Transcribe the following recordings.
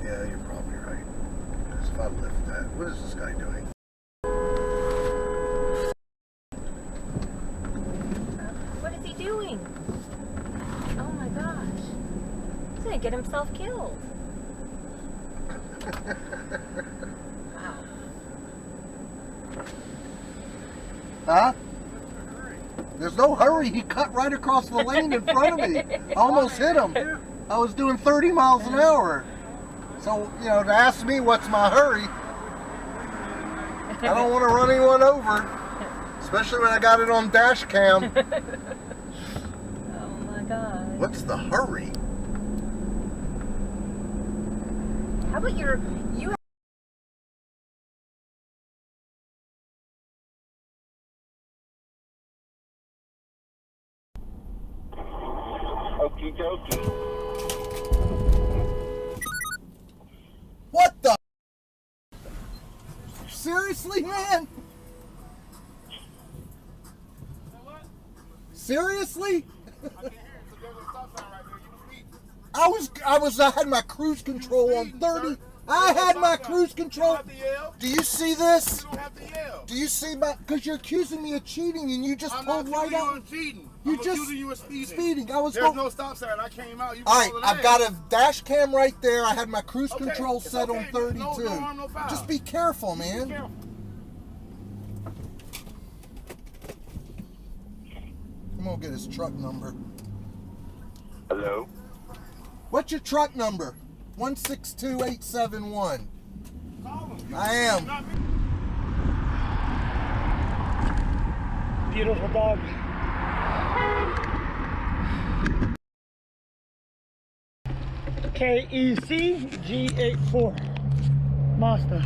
Yeah, you're probably right. Because if I lift that, what is this guy doing? What is he doing? Oh my gosh. He's gonna get himself killed. Wow. Huh? There's no hurry. He cut right across the lane in front of me. I almost hit him. I was doing 30 miles an hour. So, you know, to ask me what's my hurry, I don't want to run anyone over. Especially when I got it on Dashcam. Oh my god. What's the hurry? How about you Okie dokie. What the? Seriously, man? Seriously? I had my cruise control on 30. I had my cruise control. Do you see this? You don't have to yell. Do you see my? Because you're accusing me of cheating, and you just pulled right out. I'm cheating. You I'm just accusing you of speeding. Speeding. There's no stop sign. I came out. You all right, I've got a a dash cam right there. I had my cruise control it's set okay. on 32. No harm, no foul. Just be careful, man. Be careful. I'm gonna get his truck number. Hello? What's your truck number? 162871. Call him. I am. Beautiful dog. KECG84 Mazda.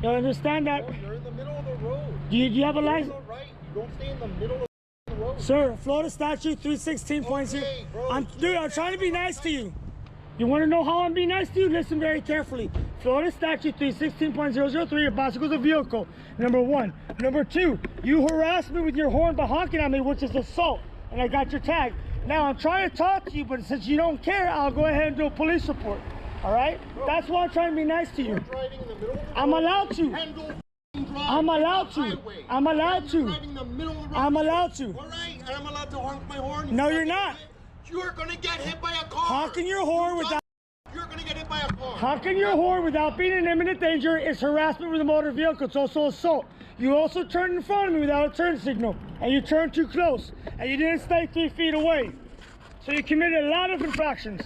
You understand that? You're in the middle of the road. Do you have a license? Right. You don't stay in the middle of the road. Sir, Florida statute 316.0. Okay, bro. I'm trying to be nice to you. You want to know how I'm being nice to you? Listen very carefully. Florida statute 316.003, a bicycle is a vehicle. Number one. Number two, you harassed me with your horn by honking at me, which is assault, and I got your tag. Now I'm trying to talk to you, but since you don't care, I'll go ahead and do a police report. All right? That's why I'm trying to be nice to you. I'm allowed to. I'm allowed to. I'm allowed to. I'm allowed to. All right, I'm allowed to honk my horn. No, you're not. You're gonna get hit by a car. Honking your horn without You're gonna get hit by a car. honking your horn without being in imminent danger is harassment with a motor vehicle. It's also assault. You also turned in front of me without a turn signal, and you turned too close, and you didn't stay 3 feet away. So you committed a lot of infractions.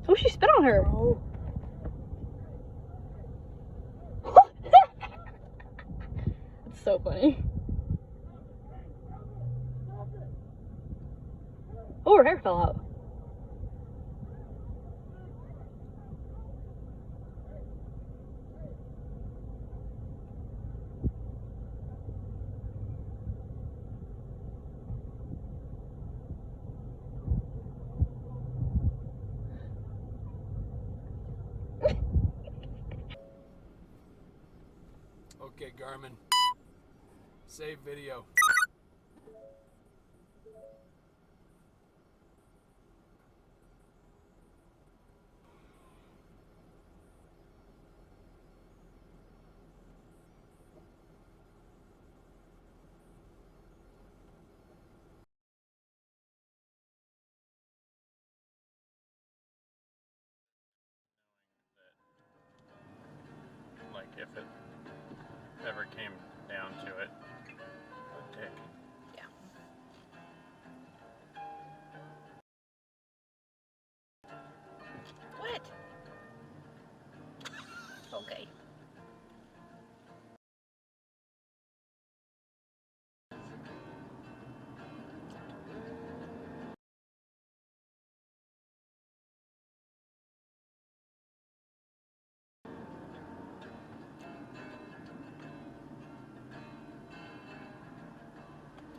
Oh, she spit on her. Oh. It's so funny. Oh, her hair fell out. Okay, Garmin. Save video. Like if it ever came down to it, a dick. Yeah. What? Okay.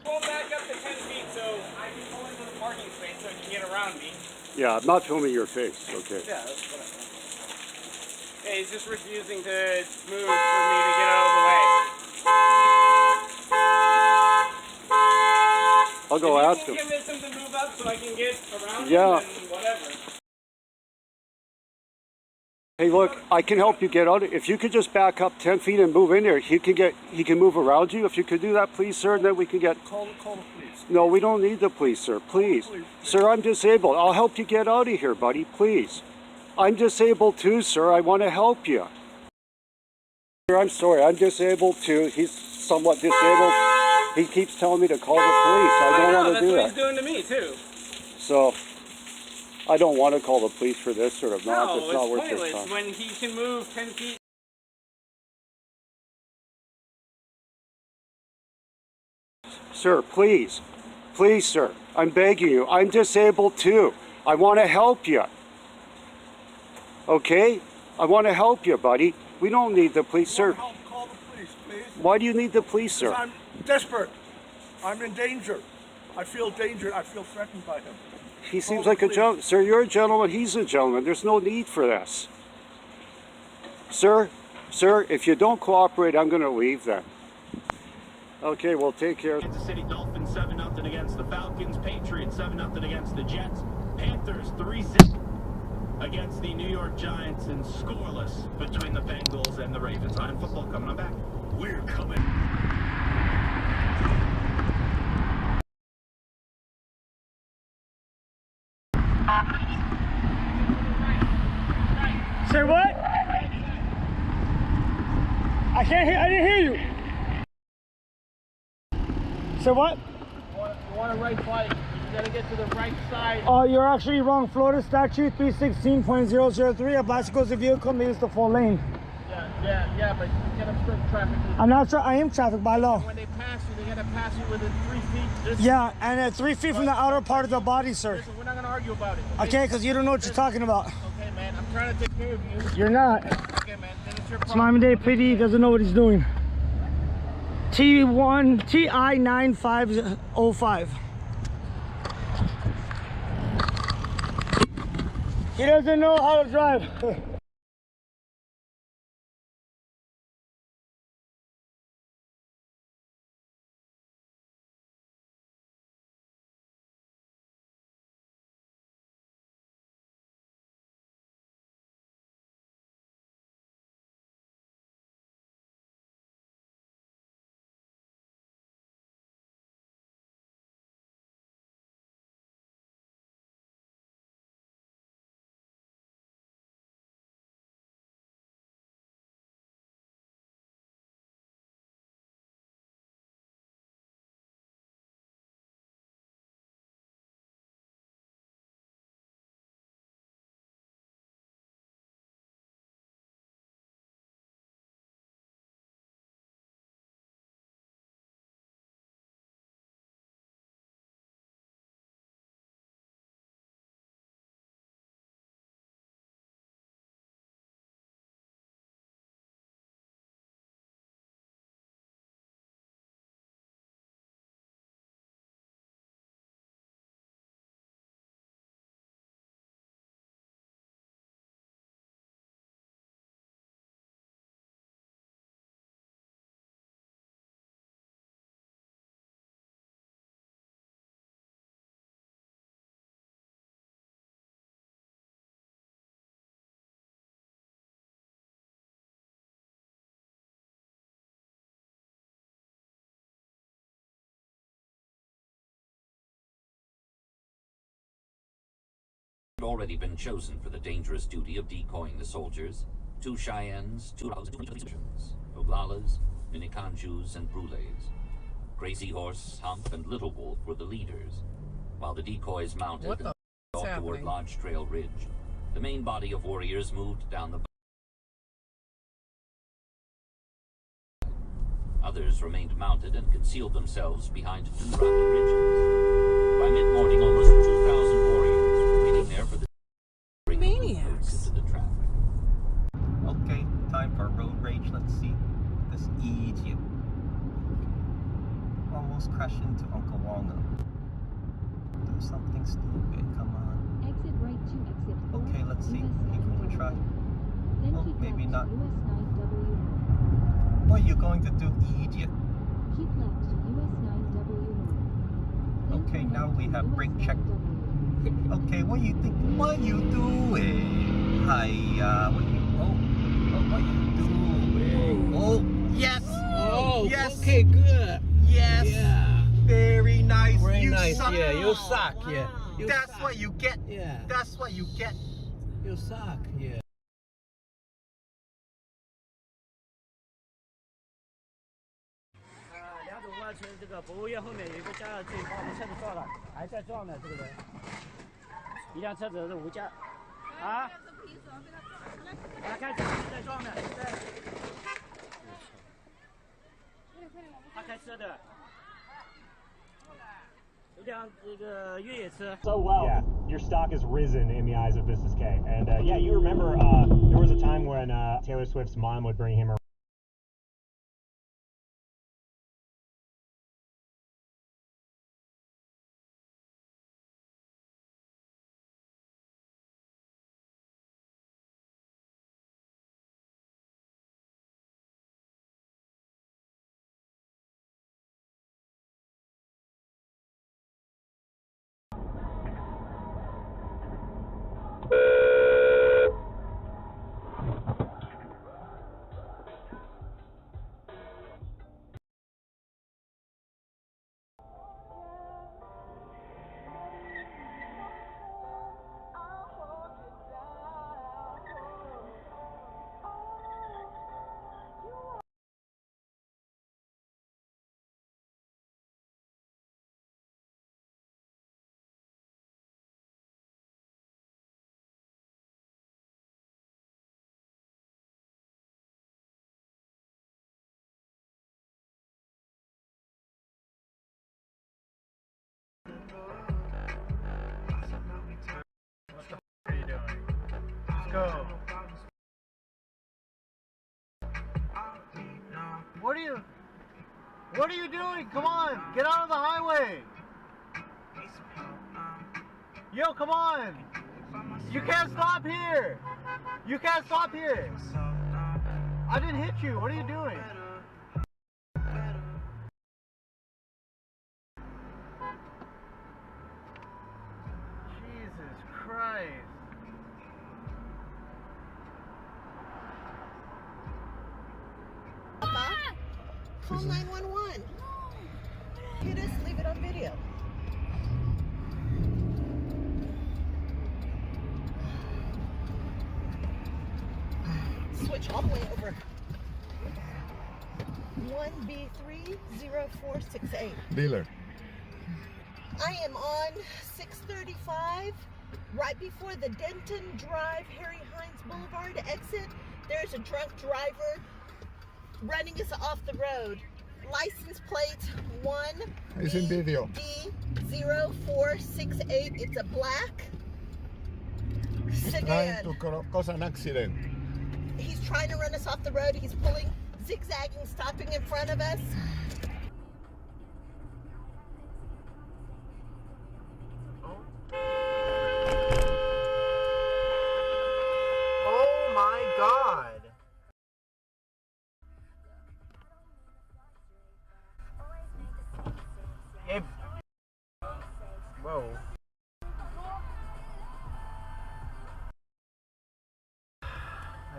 Pull back up to 10 feet so I can pull into the parking space so you can get around me. Yeah, I'm not filming your face, okay. Yeah, that's what I meant. Yeah, he's just refusing to move for me to get out of the way. I'll go ask him. If you can convince him to move up so I can get around Yeah. him, then whatever. Hey, look, I can help you get out. If you could just back up 10 feet and move in there, he can move around you. If you could do that, please, sir, and then we can get... Call the police. No, we don't need the police, sir, please. Sir, I'm disabled. I'll help you get out of here, buddy, please. I'm disabled too, sir. I want to help you. Sir, I'm sorry. I'm disabled too. He's somewhat disabled. He keeps telling me to call the police. I don't want to do that. That's what he's doing to me, too. So, I don't want to call the police for this sort of not. No, It's not worth your pointless time. when he can move 10 feet. Sir, please. Please, sir. I'm begging you. I'm disabled too. I want to help you. Okay? I want to help you, buddy. We don't need the police, sir. Help, call the police, please. Why do you need the police, sir? I'm desperate. I'm in danger. I feel danger. I feel threatened by him. He seems like a gentleman. Sir, you're a gentleman. He's a gentleman. There's no need for this. Sir, if you don't cooperate, I'm going to leave then. Okay, well, take care. Kansas City Dolphins 7-0 against the Falcons. Patriots 7-0 against the Jets. Panthers 3-0 against the New York Giants, and scoreless between the Bengals and the Ravens. On football coming on back. We're coming. Say what? I can't hear. I didn't hear you. Say what? You want a right flight. You gotta get to the right side. Oh, you're actually wrong. Florida statute 316.003. A bicycle is a vehicle means the full lane. Yeah, but you can't obstruct traffic. I'm not sure. I am traffic by law. When they pass you, they gotta pass you within 3 feet. Yeah, and at 3 feet from the outer part of the body, sir. Listen, we're not gonna argue about it. Okay, because you don't know what you're talking about. Okay, man. I'm trying to take care of you. You're not. Okay, man. Then it's your It's problem. Miami-Dade PD doesn't know what he's doing. TI 9505. He doesn't know how to drive. already been chosen for the dangerous duty of decoying the soldiers. 2 Cheyennes, 2 Oglalas, Minikanjus, and Brules. Crazy Horse, Hump, and Little Wolf were the leaders, while the decoys mounted and off toward Lodge Trail Ridge. The main body of warriors moved down the Others remained mounted and concealed themselves behind 2 rocky ridges. By mid-morning, almost 2,000 warriors were waiting there for the maniacs into the traffic. Okay, time for road rage. Let's see. This idiot almost crashed into Uncle Walnut. Do something stupid. Come on. Exit right to exit 4. Okay, let's see. He can try. Then Oh, keep maybe left not. to US 9W. What are you going to do, idiot? Keep left to US 9W. Okay, now we have brake check. Okay, what you think? What you doing? Hi, what you? What you doing? Oh, yes. Oh, yes. Okay, good. Yes. Yeah. Very nice. Very you nice. Suck. Yeah, you suck. Yeah. You That's suck. what you get. Yeah. That's what you get. You suck. Yeah.这个博物院后面有一个加热器，把我们车子撞了，还在撞呢，这个人。一辆车子是无价，啊？他开车在撞呢，对。他开车的，有辆这个越野车。 So well. Yeah, your stock has risen in the eyes of Business K. And yeah, you remember there was a time when Taylor Swift's mom would bring him around. What are you doing? Come on, get out of the highway. Yo, come on. You can't stop here. You can't stop here. I didn't hit you. What are you doing? Jesus Christ. Call 911. Hit us, leave it on video. Switch all the way over. 1B30468. Dealer. I am on 635, right before the Denton Drive, Harry Hines Boulevard exit. There's a drunk driver running us off the road. License plate 1B0468. It's a black sedan. Trying to cause an accident. He's trying to run us off the road. He's pulling, zigzagging, stopping in front of us. Oh my God. Hey. Whoa. I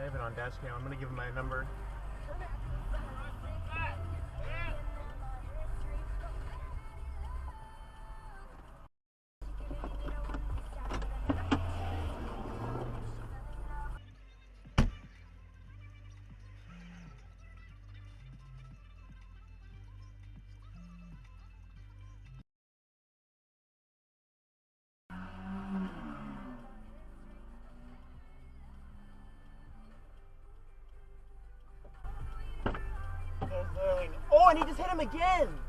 have it on Dashcam. I'm gonna give him my number. he just hit him again.